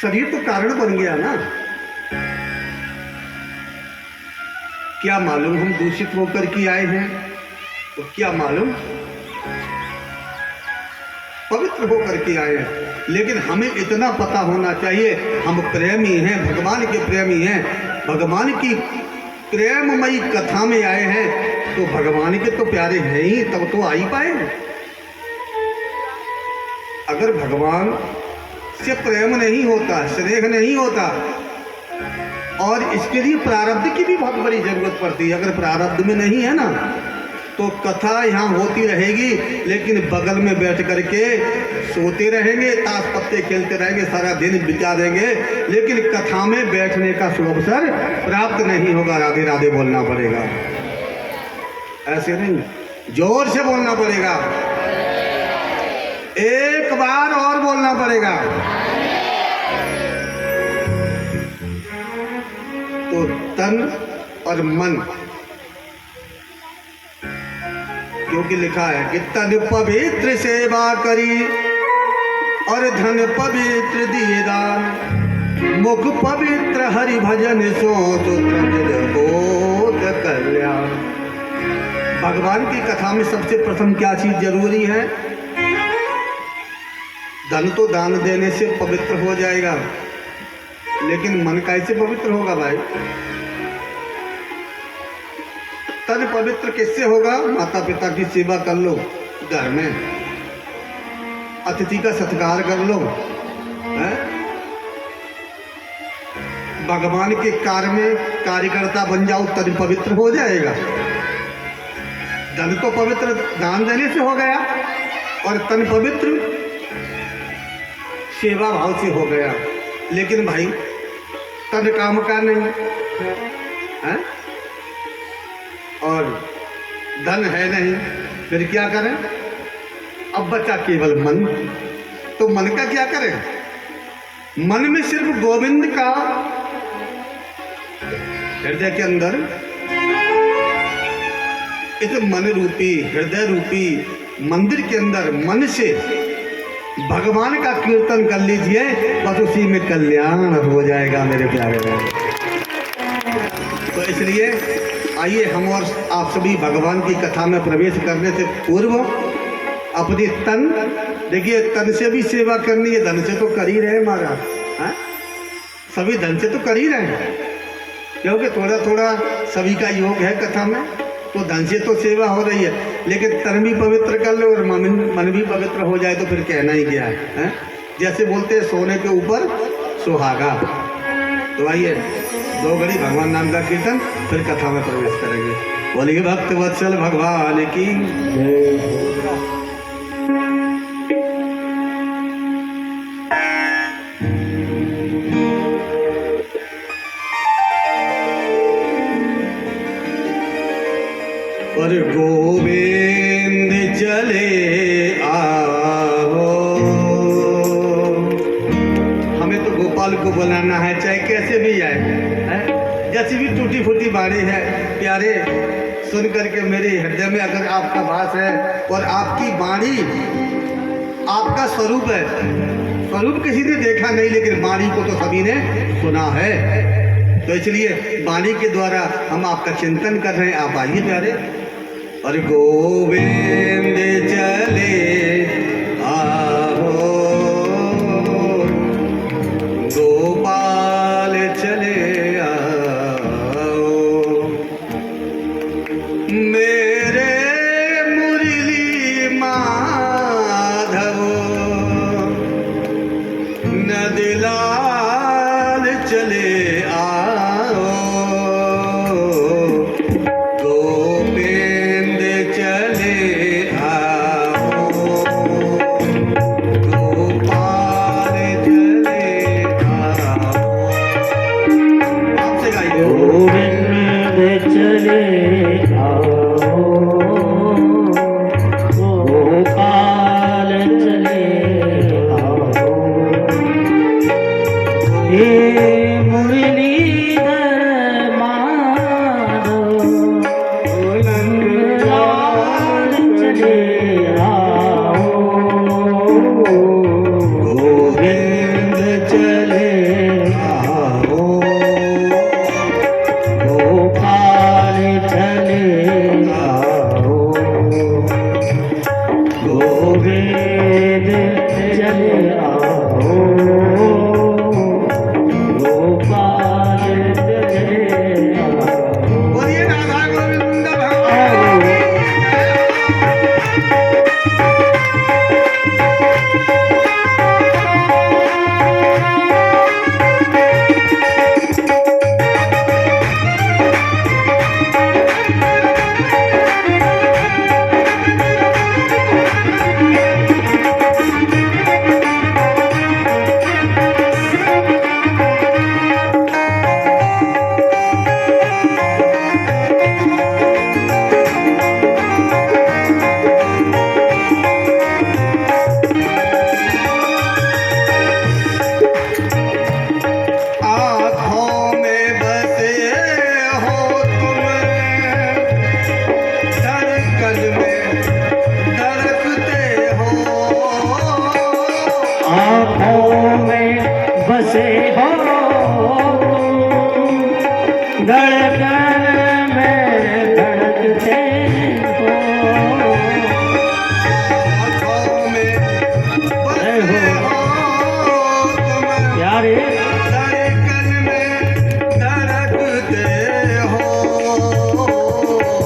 शरीर तो कारण बन गया ना। क्या मालूम हम दूषित होकर के आए हैं, तो क्या मालूम पवित्र होकर के आए हैं। लेकिन हमें इतना पता होना चाहिए हम प्रेमी हैं, भगवान के प्रेमी हैं, भगवान की प्रेममयी कथा में आए हैं, तो भगवान के तो प्यारे हैं ही, तब तो आ ही पाए। अगर भगवान से प्रेम नहीं होता, स्नेह नहीं होता, और इसके लिए प्रारब्ध की भी बहुत बड़ी जरूरत पड़ती है। अगर प्रारब्ध में नहीं है ना, तो कथा यहाँ होती रहेगी, लेकिन बगल में बैठ करके सोते रहेंगे, ताश पत्ते खेलते रहेंगे, सारा दिन बिता देंगे, लेकिन कथा में बैठने का शुभ अवसर प्राप्त नहीं होगा। राधे राधे बोलना पड़ेगा, ऐसे नहीं, जोर से बोलना पड़ेगा, एक बार और बोलना पड़ेगा। तो तन और मन, क्योंकि लिखा है कि तन पवित्र सेवा करी और धन पवित्र दिए दान, मुख पवित्र हरि भजन सो बोध कल्याण। भगवान की कथा में सबसे प्रथम क्या चीज जरूरी है? धन तो दान देने से पवित्र हो जाएगा, लेकिन मन कैसे पवित्र होगा भाई? तन पवित्र किससे होगा? माता पिता की सेवा कर लो, घर में अतिथि का सत्कार कर लो, है? भगवान के कार्य में कार्यकर्ता बन जाओ, तन पवित्र हो जाएगा। धन तो पवित्र दान देने से हो गया, और तन पवित्र सेवा भाव से हो गया। लेकिन भाई तन काम का नहीं है, और धन है नहीं, फिर क्या करें? अब बचा केवल मन, तो मन का क्या करें? मन में सिर्फ गोविंद का, हृदय के अंदर इस मन रूपी, हृदय रूपी मंदिर के अंदर मन से भगवान का कीर्तन कर लीजिए, बस उसी में कल्याण हो जाएगा मेरे प्यारे भाई। तो इसलिए आइए हम और आप सभी भगवान की कथा में प्रवेश करने से पूर्व अपनी तन, देखिए तन से भी सेवा करनी है, धन से तो कर ही रहे महाराज, हाँ? सभी धन से तो कर ही रहे हैं, क्योंकि थोड़ा थोड़ा सभी का योग है कथा में, तो धन से तो सेवा हो रही है, लेकिन तन भी पवित्र कर लो और मन भी पवित्र हो जाए तो फिर कहना ही क्या है? जैसे बोलते हैं सोने के ऊपर सुहागा। तो आइए दो घड़ी भगवान नाम का कीर्तन, फिर कथा में प्रवेश करेंगे। बोलिए भक्त वत्सल भगवान की और गोविंद चले आओ। हमें तो गोपाल को बुलाना है, चाहे कैसे भी आए, जैसी भी टूटी फूटी बाणी है, प्यारे सुन करके मेरे हृदय में अगर आपका वास है और आपकी वाणी आपका स्वरूप है, स्वरूप किसी ने देखा नहीं, लेकिन वाणी को तो सभी ने सुना है, तो इसलिए वाणी के द्वारा हम आपका चिंतन कर रहे हैं। आप आइए प्यारे। और गोविंद चले आओ, गोपाल चले आओ, मेरे मुरली माधव नंदलाल चले आओ, गोविंद चले आओ। चले आओ गोपाल चले आओ। बोलिए राधा गोविंद भगवान की आँखों में बसे हो तुम, धड़कन में धड़कते हो। आँखों में बसे हो तुम, धड़कन में धड़कते हो। आँखों में बसे हो तुम, प्यारे धड़कन में धड़कते हो।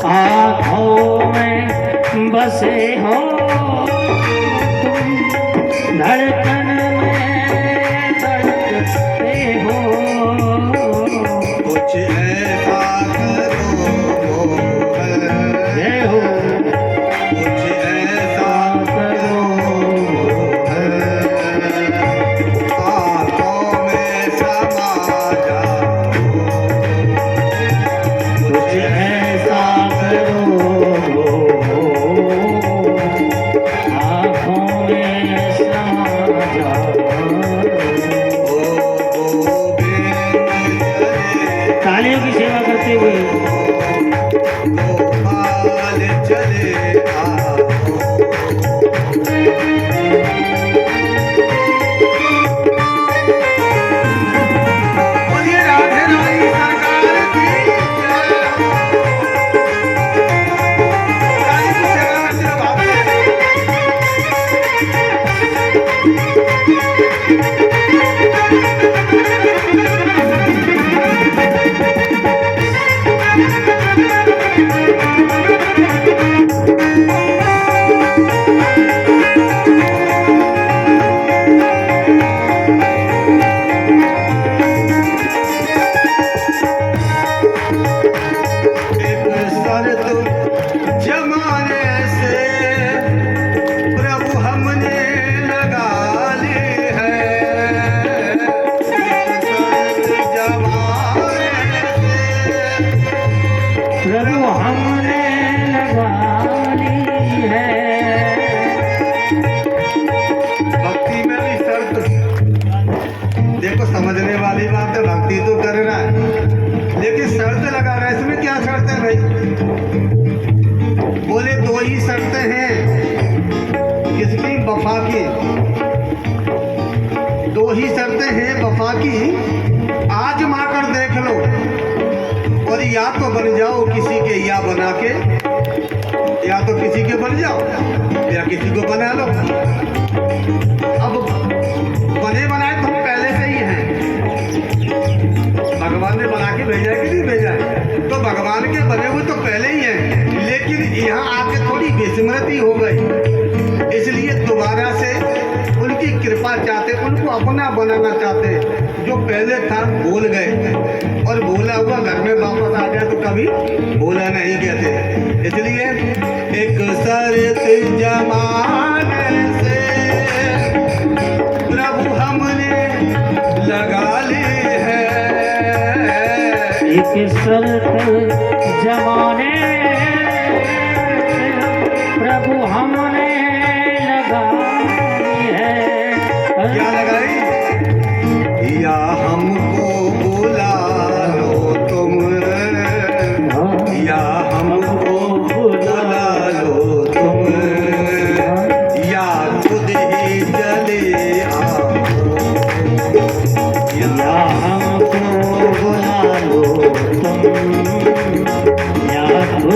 आँखों में बसे हो तुम, धड़कन में धड़कते हो। कुछ ऐसा करो जय हो कुछ ऐसा करो आँखों में समा जाओ। कुछ ऐसा करो आँखों में समा जाओ। तालियों की सेवा करते हुए गोपाल चले आओ। बोलिए राधे रानी सरकार की जय। रानी की सेवा में सिर्फ आप एक शर्त जमाने से प्रभु हमने लगा ली है। शर्त जमाने से प्रभु हमने लगा ली है। भक्ति में भी शर्त, देखो समझने वाली बात है, भक्ति तो कर रहा है लेकिन शर्त लगा रहा है। इसमें क्या शर्त है भाई? बोले दो ही शर्तें हैं। किसकी? वफा की। दो ही शर्तें हैं वफा की। आज माकर देख लो और या तो बन जाओ किसी के या बना के, या तो किसी के बन जाओ या किसी को बना लो। अब बने बनाए तुम पहले से ही हैं, भगवान ने बना के भेजा है कि नहीं भेजा है? तो भगवान के बने हुए तो पहले ही हैं, लेकिन यहाँ आके थोड़ी विस्मृति हो गई, इसलिए दोबारा से उनकी कृपा चाहते, उनको अपना बनाना चाहते। जो पहले था भूल गए और भूला हुआ घर में वापस आ गया तो कभी भूला नहीं कहते। इसलिए एक शर्त जमाने से प्रभु हमने लगा ली है। एक शर्त जमाने प्रभु हमने लगाई है। क्या लगाई? या हमको बुला लो तुम, या हमको बुला लो तुम, या खुद ही चले आओ। या हमको बुला लो तुम, या खुद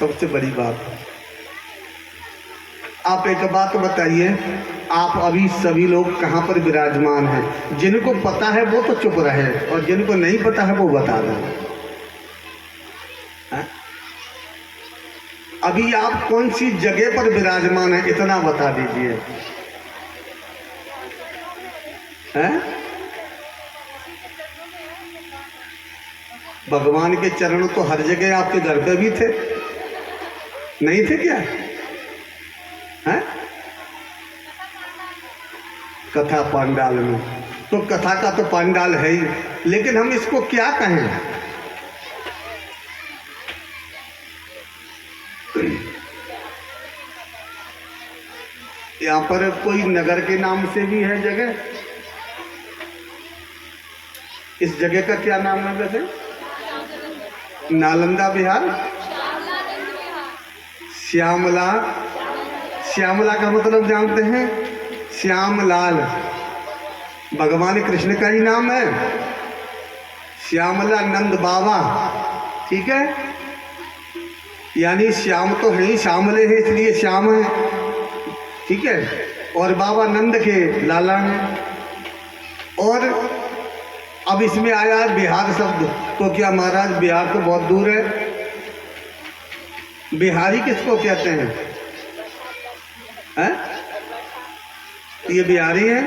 सबसे बड़ी बात। आप एक बात बताइए, आप अभी सभी लोग कहाँ पर विराजमान हैं? जिनको पता है वो तो चुप रहे, और जिनको नहीं पता है वो बता दें। अभी आप कौन सी जगह पर विराजमान हैं, इतना बता दीजिए। हैं? भगवान के चरण तो हर जगह, आपके घर पे भी थे, नहीं थे क्या? हैं? कथा पांडाल में, तो कथा का तो पांडाल है ही, लेकिन हम इसको क्या कहें? यहाँ पर कोई नगर के नाम से भी है जगह। इस जगह का क्या नाम है वैसे? नालंदा विहार, श्यामला। श्यामला का मतलब जानते हैं? श्यामलाल, भगवान कृष्ण का ही नाम है। श्यामला नंद बाबा, ठीक है, यानी श्याम तो है ही, श्यामले हैं इसलिए श्याम है, ठीक है, और बाबा नंद के लाला हैं। और अब इसमें आया है बिहार शब्द, तो क्या महाराज बिहार तो बहुत दूर है? बिहारी किसको कहते हैं? ये बिहारी है,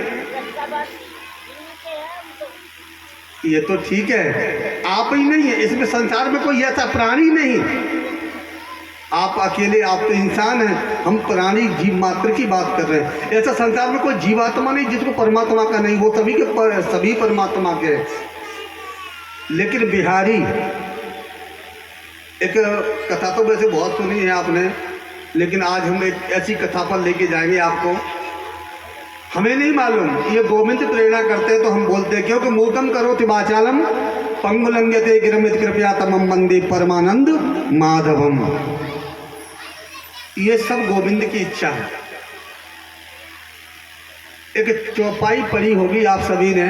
ये तो ठीक है, आप ही नहीं है, इसमें संसार में कोई ऐसा प्राणी नहीं, आप अकेले, आप तो इंसान हैं, हम प्राणी जीव मात्र की बात कर रहे हैं। ऐसा संसार में कोई जीवात्मा नहीं जिसको परमात्मा का नहीं, वो सभी के सभी परमात्मा के हैं। लेकिन बिहारी, एक कथा तो वैसे बहुत सुनी है आपने, लेकिन आज हम एक ऐसी कथा पर लेके जाएंगे आपको। हमें नहीं मालूम, ये गोविंद प्रेरणा करते हैं तो हम बोलते हैं, क्योंकि मूकम करोति वाचालम पंगुलंघ्यते गिरमित कृपया तमं वंदे परमानंद माधवम। ये सब गोविंद की इच्छा है। एक चौपाई पढ़ी होगी आप सभी ने,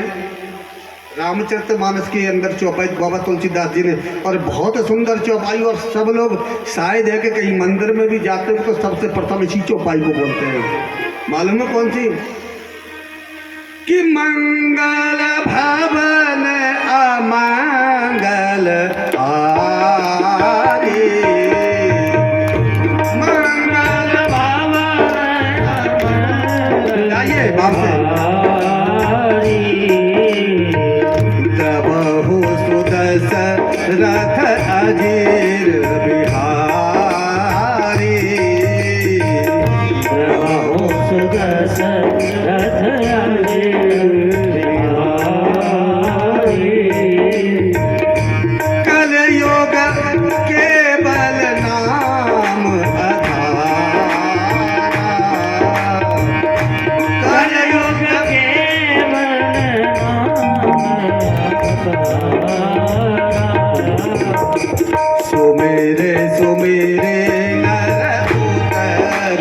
रामचरितमानस के अंदर चौपाई बाबा तुलसीदास जी ने, और बहुत सुंदर चौपाई, और सब लोग शायद है कि कहीं मंदिर में भी जाते हैं तो सबसे प्रथम इसी चौपाई को बोलते हैं। मालूम है कौन सी? कि मंगल भवन अमंगल आरी, मंगल भवन आइए बाप से द्रवहु सुदशरथ अजीर बिहारी, द्रवहु सुदशरथ अजीर बिहारी, कलयुग केवल नाम कलयुग केवल सुमेरे सुमेरे नर उतर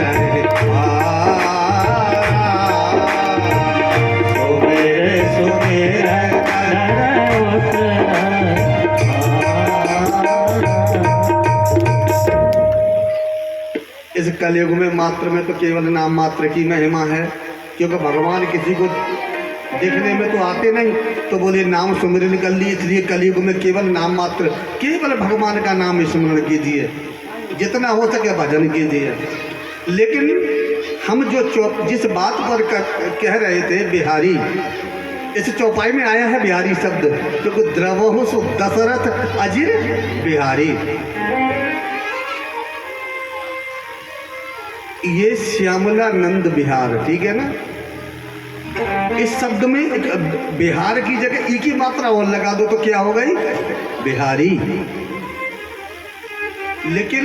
सुमेरे सुमेरे नर उतर। इस कलयुग में मात्र में तो केवल नाम मात्र की महिमा है, क्योंकि भगवान किसी को देखने में तो आते नहीं, तो बोले नाम सुमिरन कर ली, इसलिए कलयुग में केवल नाम मात्र, केवल भगवान का नाम स्मरण कीजिए, जितना हो सके भजन कीजिए। लेकिन हम जो जिस बात पर कह रहे थे बिहारी, इस चौपाई में आया है बिहारी शब्द, क्योंकि द्रवहु सु दशरथ अजीर बिहारी। ये श्यामला नंद बिहार, ठीक है ना? इस शब्द में एक बिहार की जगह ई की मात्रा और लगा दो तो क्या हो गई? बिहारी। लेकिन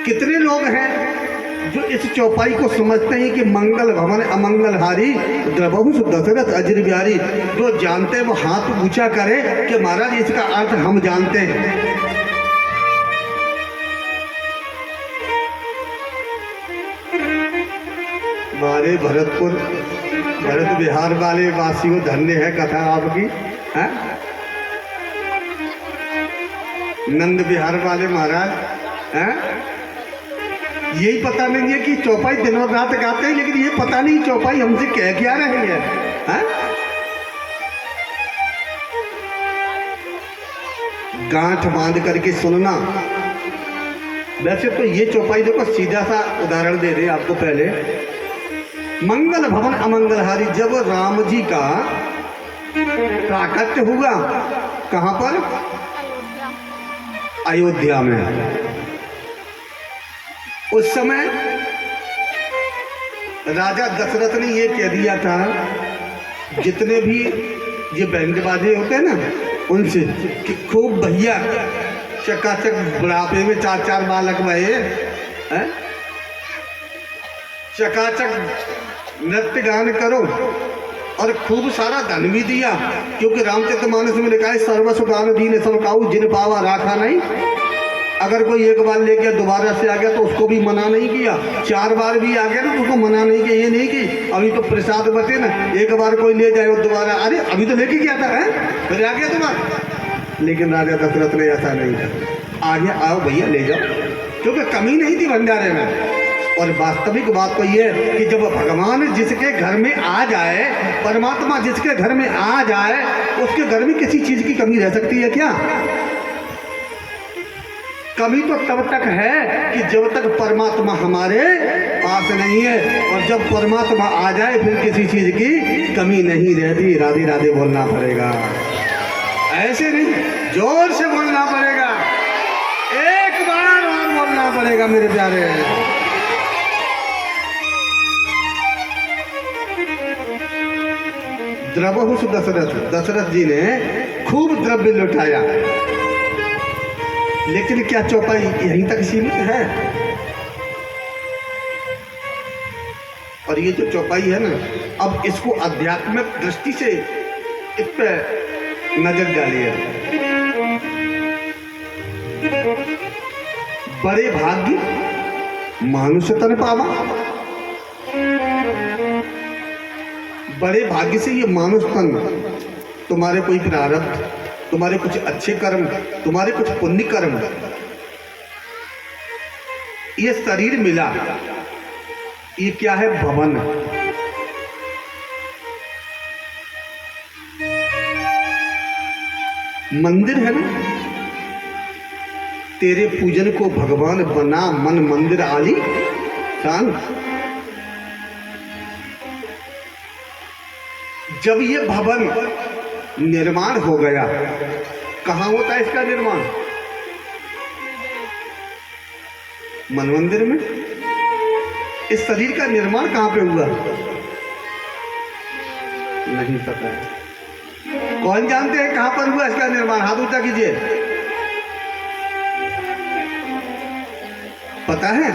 कितने लोग हैं जो इस चौपाई को समझते हैं कि मंगल भवन अमंगल हारी, द्रवहु सु दशरथ अजीर बिहारी? जो जानते हैं वो हाथ ऊंचा करे कि महाराज इसका अर्थ हम जानते हैं। हमारे भरतपुर भरत बिहार वाले वासियों, धन्य है कथा आपकी, है? नंद बिहार वाले महाराज हैं? यही पता नहीं है कि चौपाई दिन और रात गाते हैं, लेकिन ये पता नहीं चौपाई हमसे कह क्या रही है, हैं? गांठ बांध करके सुनना। वैसे तो ये चौपाई देखो सीधा सा उदाहरण दे रहे आपको पहले। मंगल भवन अमंगलहारी, जब राम जी का प्राकट्य हुआ, कहां पर? अयोध्या में। उस समय राजा दशरथ ने ये कह दिया था जितने भी ये बैंड बाजे होते हैं ना उनसे कि खूब भैया चकाचक बुढ़ापे में 4-4 बालक भये हैं, चकाचक नृत्य गान करो, और खूब सारा धन भी दिया, क्योंकि रामचरितमानस में लिखा है सर्वस्व दान दीन समकाऊ जिन पावा राखा नहीं। अगर कोई एक बार ले गया दोबारा से आ गया तो उसको भी मना नहीं किया, 4 बार भी आ गया ना तो उसको मना नहीं किया। ये नहीं कि अभी तो प्रसाद बचे ना, एक बार कोई ले जाए और दोबारा अरे अभी तो लेके गया था, है फिर आ गया तुम्हारा। लेकिन राजा दशरथ ने ऐसा नहीं था, आ गया आओ भैया ले जाओ, क्योंकि कमी नहीं थी भंडारे में। और वास्तविक बात तो ये है कि जब भगवान जिसके घर में आ जाए, परमात्मा जिसके घर में आ जाए, उसके घर में किसी चीज की कमी रह सकती है क्या? कमी तो तब तक है कि जब तक परमात्मा हमारे पास नहीं है, और जब परमात्मा आ जाए फिर किसी चीज की कमी नहीं रहती। राधे राधे बोलना पड़ेगा, ऐसे नहीं, जोर से बोलना पड़ेगा, एक बार और बोलना पड़ेगा मेरे प्यारे। द्रवहुष दशरथ, दशरथ जी ने खूब द्रव्य लुटाया, लेकिन क्या चौपाई यहीं तक सीमित है? और ये जो चौपाई है ना, अब इसको आध्यात्मिक दृष्टि से इस पे नजर डालिए। बड़े भाग्य मानुष तन पावा, बड़े भाग्य से ये मानुष तन, तुम्हारे कोई प्रारब्ध, तुम्हारे कुछ अच्छे कर्म, तुम्हारे कुछ पुण्य कर्म, ये शरीर मिला, ये क्या है? भवन। मंदिर है ना, तेरे पूजन को भगवान बना मन मंदिर आली शान। जब ये भवन निर्माण हो गया, कहाँ होता है इसका निर्माण? मन मंदिर में। इस शरीर का निर्माण कहाँ पे हुआ? नहीं पता है। कौन जानते हैं कहाँ पर हुआ इसका निर्माण? हाथ ऊंचा कीजिए। पता है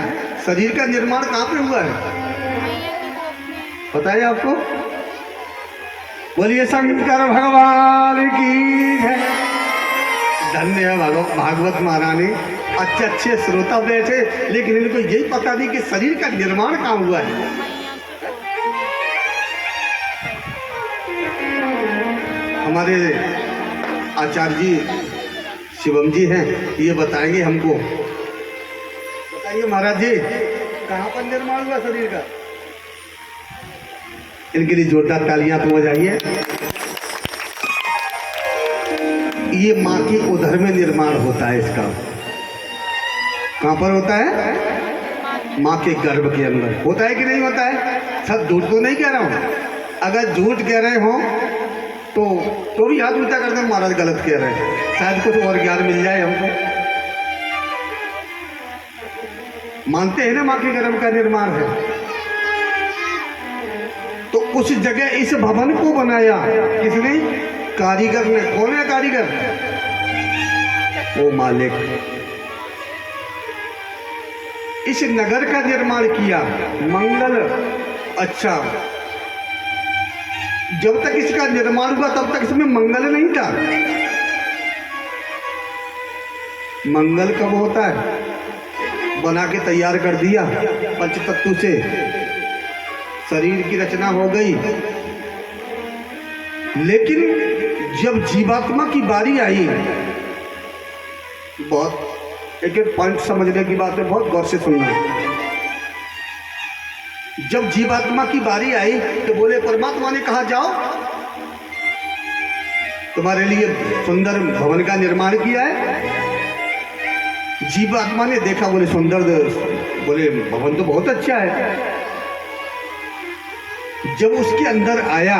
शरीर का निर्माण कहाँ पे हुआ है? पता है आपको? बोलिए शंकर भगवान की है। धन्य है भागवत महारानी, अच्छे अच्छे श्रोता बैठे, लेकिन इनको यही पता नहीं कि शरीर का निर्माण कहाँ हुआ है। हमारे आचार्य जी शिवम जी हैं, ये बताएंगे हमको। बताइए महाराज जी, कहाँ पर निर्माण हुआ शरीर का? इनके लिए जोरदार तालियां तो बजाइए। ये माँ की उदर में निर्माण होता है इसका। कहाँ पर होता है? माँ के गर्भ के अंदर होता है कि नहीं होता है? सब झूठ तो नहीं कह रहा हूँ। अगर झूठ कह रहे हो तो भी हाथ ऊंचा कर दो, महाराज गलत कह रहे हैं, शायद कुछ और ज्ञान मिल जाए हमको। मानते हैं ना माँ के गर्भ का निर्माण है। तो उस जगह इस भवन को बनाया किसने? कारीगर ने। कौन है कारीगर? वो मालिक। इस नगर का निर्माण किया, मंगल। अच्छा, जब तक इसका निर्माण हुआ तब तक इसमें मंगल नहीं था। मंगल कब होता है? बना के तैयार कर दिया, पंचतत्व से शरीर की रचना हो गई। लेकिन जब जीवात्मा की बारी आई, बहुत एक एक पॉइंट समझने की बात है, बहुत गौर से सुनना। जब जीवात्मा की बारी आई तो बोले परमात्मा ने कहा जाओ तुम्हारे लिए सुंदर भवन का निर्माण किया है। जीवात्मा ने देखा, बोले सुंदर, बोले भवन तो बहुत अच्छा है। जब उसके अंदर आया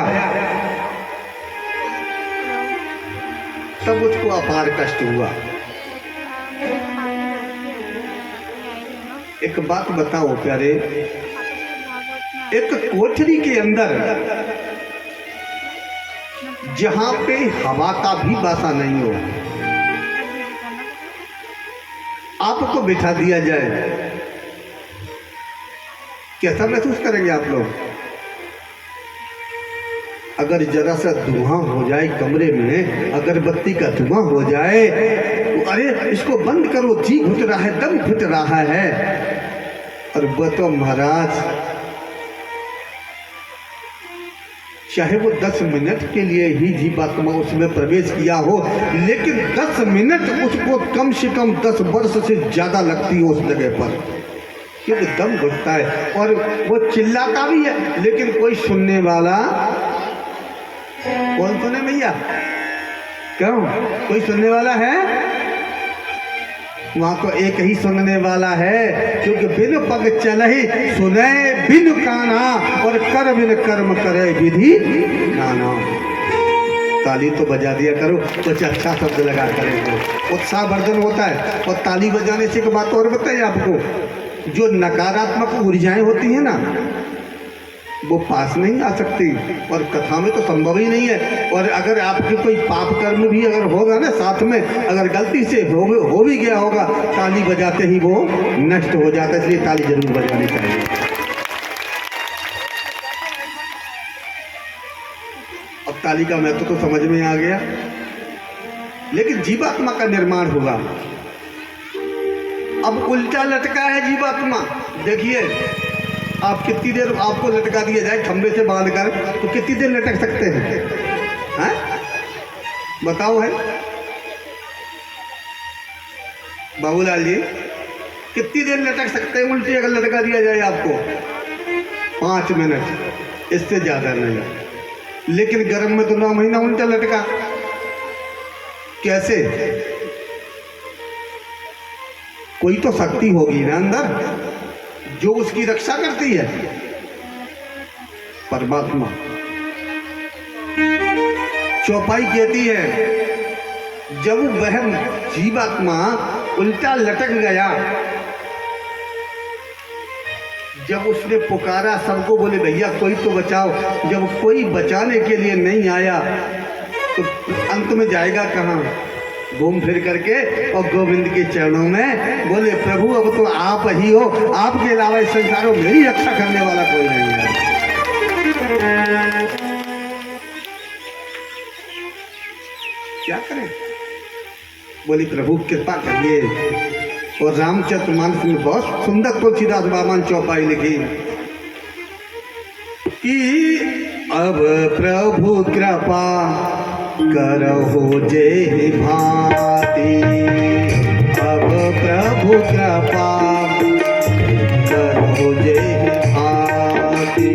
तब उसको अपार कष्ट हुआ। एक बात बताओ प्यारे, एक कोठरी के अंदर जहां पे हवा का भी वासा नहीं हो, आपको बिठा दिया जाए, कैसा महसूस करेंगे आप लोग? अगर जरा सा धुआं हो जाए कमरे में, अगरबत्ती का धुआं हो जाए, तो अरे इसको बंद करो, जी घुट रहा है, दम घुट रहा है। और वो तो महाराज चाहे वो 10 मिनट के लिए ही जीवात्मा उसमें प्रवेश किया हो, लेकिन 10 मिनट उसको कम से कम 10 वर्ष से ज़्यादा लगती हो उस जगह पर, क्योंकि दम घुटता है। और वो चिल्लाता भी है, लेकिन कोई सुनने वाला कौन सुने भैया? क्यों? कोई सुनने वाला है? वहां तो एक ही सुनने वाला है, क्योंकि बिन पग चलहि सुने बिन काना, और कर बिन कर्म करे विधि नाना। ताली तो बजा दिया करो, कुछ अच्छा शब्द लगा करें, उत्साहवर्धन होता है। और ताली बजाने से एक बात और बताइए आपको, जो नकारात्मक ऊर्जाएं होती हैं ना, वो पास नहीं आ सकती, और कथा में तो संभव ही नहीं है। और अगर आपके कोई पाप कर्म भी अगर होगा ना साथ में, अगर गलती से हो भी गया होगा, ताली बजाते ही वो नष्ट हो जाता है। इसलिए ताली जरूर बजानी चाहिए। अब ताली का महत्व तो समझ में आ गया, लेकिन जीवात्मा का निर्माण हुआ। अब उल्टा लटका है जीवात्मा। देखिए, आप कितनी देर आपको लटका दिया जाए खंबे से बांध कर, तो कितनी देर लटक सकते हैं? बताओ है बाबूलाल जी, कितनी देर लटक सकते हैं उल्टी अगर लटका दिया जाए आपको? 5 मिनट, इससे ज़्यादा नहीं। लेकिन गर्म में तो 9 महीना उल्टा लटका। कैसे? कोई तो शक्ति होगी ना अंदर जो उसकी रक्षा करती है, परमात्मा। चौपाई कहती है, जब वह जीवात्मा उल्टा लटक गया, जब उसने पुकारा सबको, बोले भैया कोई तो बचाओ, जब कोई बचाने के लिए नहीं आया तो अंत में जाएगा कहाँ? घूम फिर करके और गोविंद के चरणों में बोले प्रभु अब तो आप ही हो, आपके अलावा इस संसार में मेरी रक्षा करने वाला कोई नहीं है। क्या करें? बोली प्रभु कृपा करिए। और रामचरितमानस में बहुत सुंदर तुलसीदास बाबा ने चौपाई लिखी कि अब प्रभु कृपा करहु जेहि भांति, अब प्रभु कृपा करहु जेहि भांति,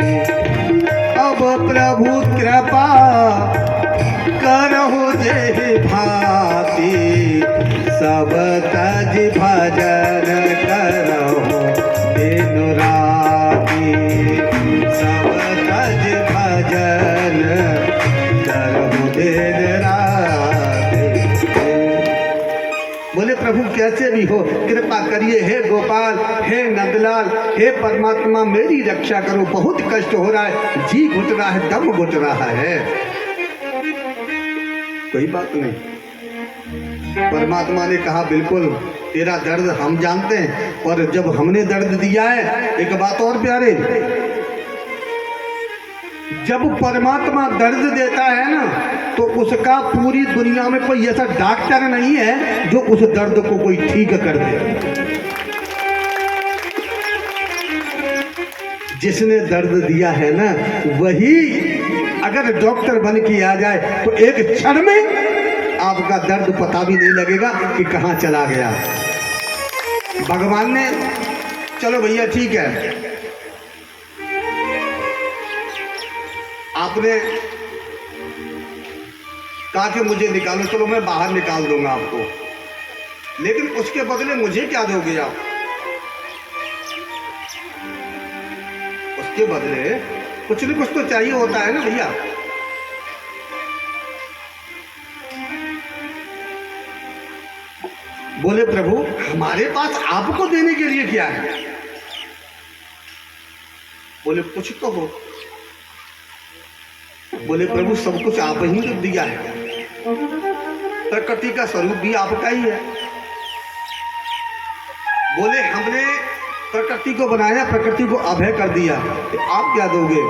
अब प्रभु कृपा करहु जेहि भांति, सब तज भजन करहु दिन राति, सब तज भजन करहु दिन राति। बोले प्रभु कैसे भी हो कृपा करिए, हे गोपाल, हे नंदलाल, हे परमात्मा मेरी रक्षा करो, बहुत कष्ट हो रहा है, जी घुट रहा है, दम घुट रहा है। कोई बात नहीं, परमात्मा ने कहा बिल्कुल तेरा दर्द हम जानते हैं, और जब हमने दर्द दिया है, एक बात और प्यारे, जब परमात्मा दर्द देता है ना, तो उसका पूरी दुनिया में कोई ऐसा डॉक्टर नहीं है जो उस दर्द को कोई ठीक कर दे। जिसने दर्द दिया है ना, वही अगर डॉक्टर बन के आ जाए तो एक क्षण में आपका दर्द पता भी नहीं लगेगा कि कहाँ चला गया। भगवान ने, चलो भैया ठीक है, आपने कहा कि मुझे निकालो, चलो मैं बाहर निकाल दूंगा आपको, लेकिन उसके बदले मुझे क्या दोगे आप? उसके बदले कुछ न कुछ तो चाहिए होता है ना भैया। बोले प्रभु हमारे पास आपको देने के लिए क्या है? बोले कुछ तो हो। बोले प्रभु सब कुछ आप ही ने दिया है, प्रकृति का स्वरूप भी आपका ही है। बोले हमने प्रकृति को बनाया, प्रकृति को अभय कर दिया, तो आप क्या दोगे?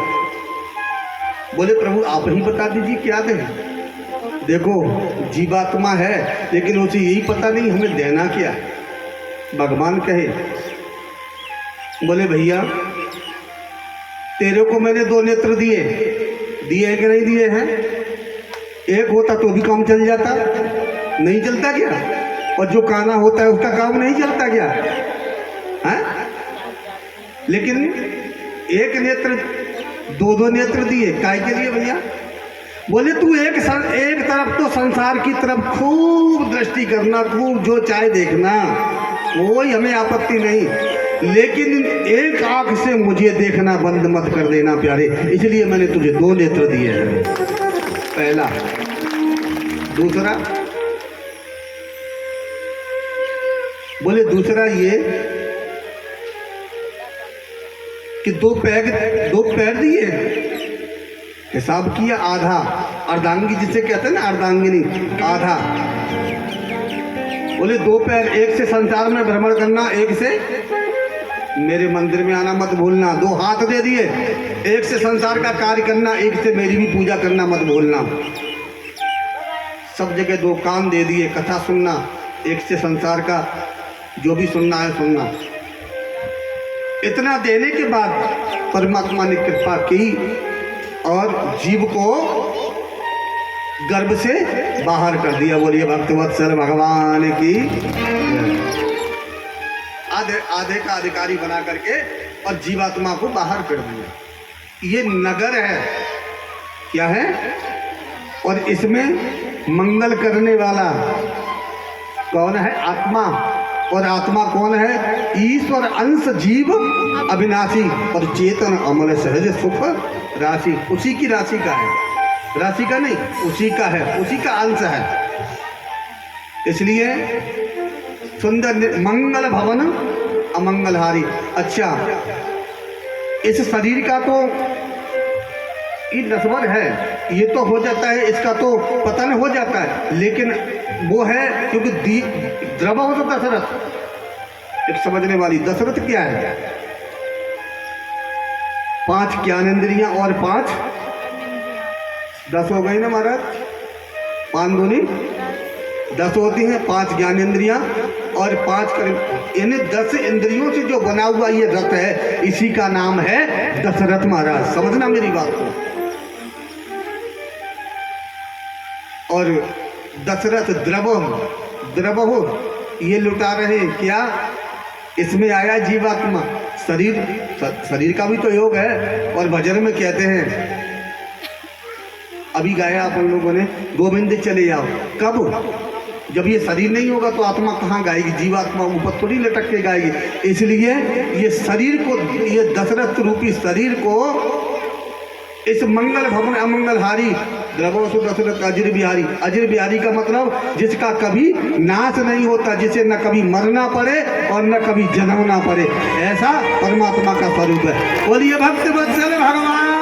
बोले प्रभु आप ही बता दीजिए क्या दें। देखो जीवात्मा है, लेकिन उसे यही पता नहीं हमें देना क्या। भगवान कहे, बोले भैया तेरे को मैंने 2 नेत्र दिए है कि नहीं दिए हैं? एक होता तो भी काम चल जाता, नहीं चलता क्या? और जो काना होता है उसका काम नहीं चलता क्या है? लेकिन एक नेत्र 2 नेत्र दिए काय के लिए भैया? बोले तू एक तरफ तो संसार की तरफ खूब दृष्टि करना, खूब जो चाहे देखना, कोई हमें आपत्ति नहीं, लेकिन एक आंख से मुझे देखना बंद मत कर देना प्यारे, इसलिए मैंने तुझे 2 नेत्र दिए हैं। पहला। दूसरा, बोले दूसरा ये कि 2 पैर दिए, हिसाब किया आधा, अर्धांगी जिसे कहते हैं ना, अर्धांगिनी आधा। बोले 2 पैर, एक से संसार में भ्रमण करना, एक से मेरे मंदिर में आना मत भूलना। 2 हाथ दे दिए, एक से संसार का कार्य करना, एक से मेरी भी पूजा करना मत भूलना। सब जगह 2 कान दे दिए, कथा सुनना, एक से संसार का जो भी सुनना है सुनना। इतना देने के बाद परमात्मा ने कृपा की और जीव को गर्भ से बाहर कर दिया। बोलिए भक्तवत्सल भगवान की। आधे का अधिकारी बना करके और जीवात्मा को बाहर कर दिया। ये नगर है, क्या है? और इसमें मंगल करने वाला कौन है? आत्मा। और आत्मा कौन है? ईश्वर अंश जीव अविनाशी और चेतन अमल सहज सुख राशि। उसी की राशि का है, राशि का नहीं, उसी का है, उसी का अंश है। इसलिए सुंदर मंगल भवन अमंगलहारी। अच्छा, इस शरीर का तो ये नस्बर है, ये तो हो जाता है, इसका तो पतन हो जाता है, लेकिन वो है क्योंकि द्रव हो तो दशरथ। एक समझने वाली, दशरथ क्या है? 5 ज्ञानेंद्रियां और 5 10 हो गई ना महाराज, 5 दूनी 10 होती हैं। 5 ज्ञानेंद्रियां और 5 यानी 10 इंद्रियों से जो बना हुआ ये रथ है, इसी का नाम है दशरथ महाराज। समझना मेरी बात को। और दशरथ द्रवह ये लुटा रहे क्या? इसमें आया जीवात्मा, शरीर का भी तो योग है। और भजन में कहते हैं, अभी गाया अपन लोगों ने, गोविंद चले जाओ। कब? जब ये शरीर नहीं होगा तो आत्मा कहाँ गाएगी? जीवात्मा ऊपर थोड़ी लटक के गाएगी। इसलिए ये शरीर को, ये दशरथ रूपी शरीर को इस मंगल भवन अमंगलहारी द्रवसु दशरथ अजर बिहारी। अजर बिहारी का मतलब जिसका कभी नाश नहीं होता, जिसे न कभी मरना पड़े और न कभी जन्मना पड़े, ऐसा परमात्मा का स्वरूप है। बोलिए भक्त वत्सल भगवान